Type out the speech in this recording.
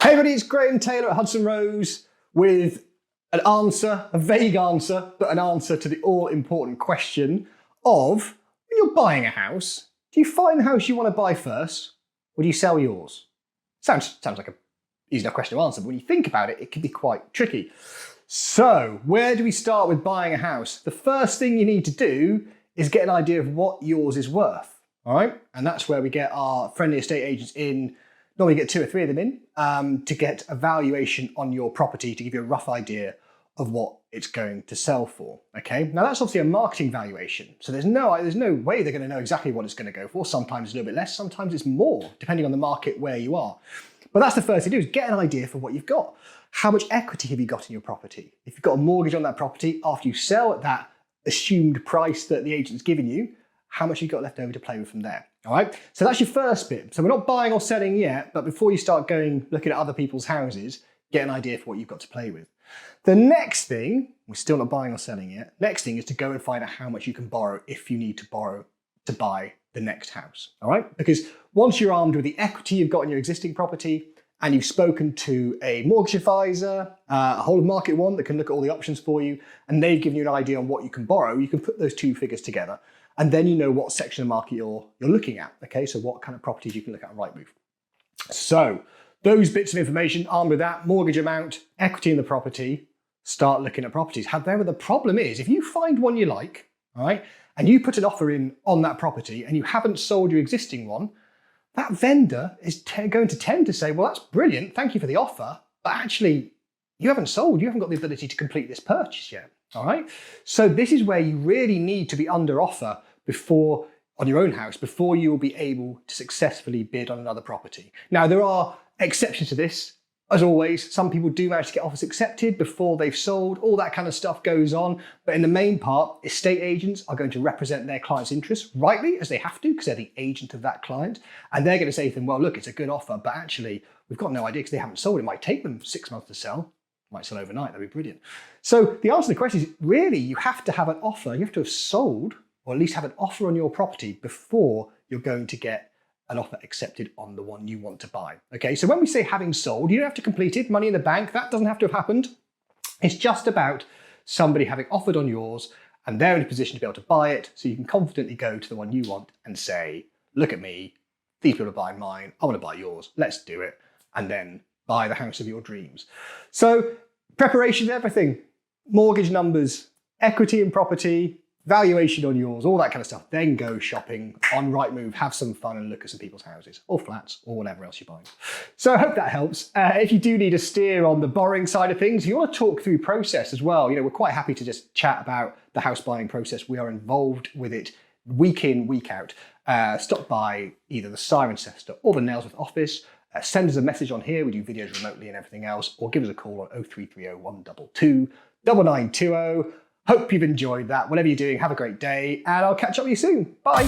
Hey everybody, it's Graham Taylor at Hudson Rose with an answer, a vague answer, but an answer to the all-important question of, when you're buying a house, do you find the house you want to buy first, or do you sell yours? Sounds like an easy enough question to answer, but when you think about it, it can be quite tricky. So, where do we start with buying a house? The first thing you need to do is get an idea of what yours is worth, all right? And that's where we get our friendly estate agents in. Normally get 2 or 3 of them in to get a valuation on your property to give you a rough idea of what it's going to sell for, okay? Now that's obviously a marketing valuation, so there's no way they're gonna know exactly what it's gonna go for. Sometimes it's a little bit less, sometimes it's more, depending on the market where you are. But that's the first thing to do, is get an idea for what you've got. How much equity have you got in your property? If you've got a mortgage on that property, after you sell at that assumed price that the agent's given you, how much you've got left over to play with from there, all right? So that's your first bit. So we're not buying or selling yet, but before you start looking at other people's houses, get an idea for what you've got to play with. The next thing, we're still not buying or selling yet, next thing is to go and find out how much you can borrow if you need to borrow to buy the next house, all right? Because once you're armed with the equity you've got in your existing property, and you've spoken to a mortgage advisor, a whole of market one that can look at all the options for you, and they've given you an idea on what you can borrow, you can put those 2 figures together, and then you know what section of the market you're looking at, okay? So what kind of properties you can look at on Rightmove. So those bits of information, armed with that, mortgage amount, equity in the property, start looking at properties. However, the problem is, if you find one you like, all right, and you put an offer in on that property and you haven't sold your existing one, that vendor is going to tend to say, well, that's brilliant, thank you for the offer, but actually, you haven't sold, you haven't got the ability to complete this purchase yet, all right? So this is where you really need to be under offer on your own house, before you will be able to successfully bid on another property. Now, there are exceptions to this. As always, some people do manage to get offers accepted before they've sold, all that kind of stuff goes on. But in the main part, estate agents are going to represent their client's interests, rightly, as they have to, because they're the agent of that client. And they're going to say to them, well, look, it's a good offer, but actually, we've got no idea because they haven't sold. It might take them 6 months to sell. It might sell overnight, that'd be brilliant. So the answer to the question is, really, you have to have an offer. You have to have sold, or at least have an offer on your property before you're going to get an offer accepted on the one you want to buy. Okay, so when we say having sold, you don't have to complete it, money in the bank, that doesn't have to have happened. It's just about somebody having offered on yours and they're in a position to be able to buy it, so you can confidently go to the one you want and say, look at me, these people are buying mine, I want to buy yours, let's do it, and then buy the house of your dreams. So preparation is everything. Mortgage numbers, equity in property, valuation on yours, all that kind of stuff. Then go shopping on Rightmove, have some fun and look at some people's houses or flats or whatever else you're buying. So I hope that helps. If you do need a steer on the borrowing side of things, you want to talk through process as well. You know, we're quite happy to just chat about the house buying process. We are involved with it week in, week out. Stop by either the Cirencester or the Nailsworth office. Send us a message on here. We do videos remotely and everything else, or give us a call on 0330 122 9920. Hope you've enjoyed that. Whatever you're doing, have a great day, and I'll catch up with you soon. Bye.